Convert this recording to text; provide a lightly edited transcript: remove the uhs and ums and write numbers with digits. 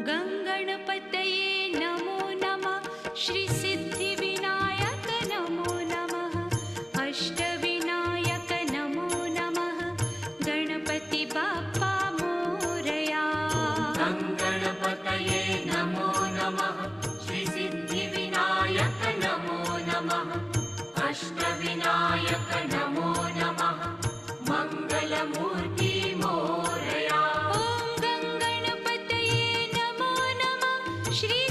गङ्गणपतये नमो नमः। श्रीसिद्धिविनायक नमो नमः। अष्टविनायक नमो नमः। गणपति बाप्पा मोरया। गङ्गणपतये नमो नमः। श्रीसिद्धिविनायक नमो नमः। अष्टविनायक नमो नमः। मङ्गलमूर्ति मोरया। ॐ गङ्गणपतये नमो नमः। श्री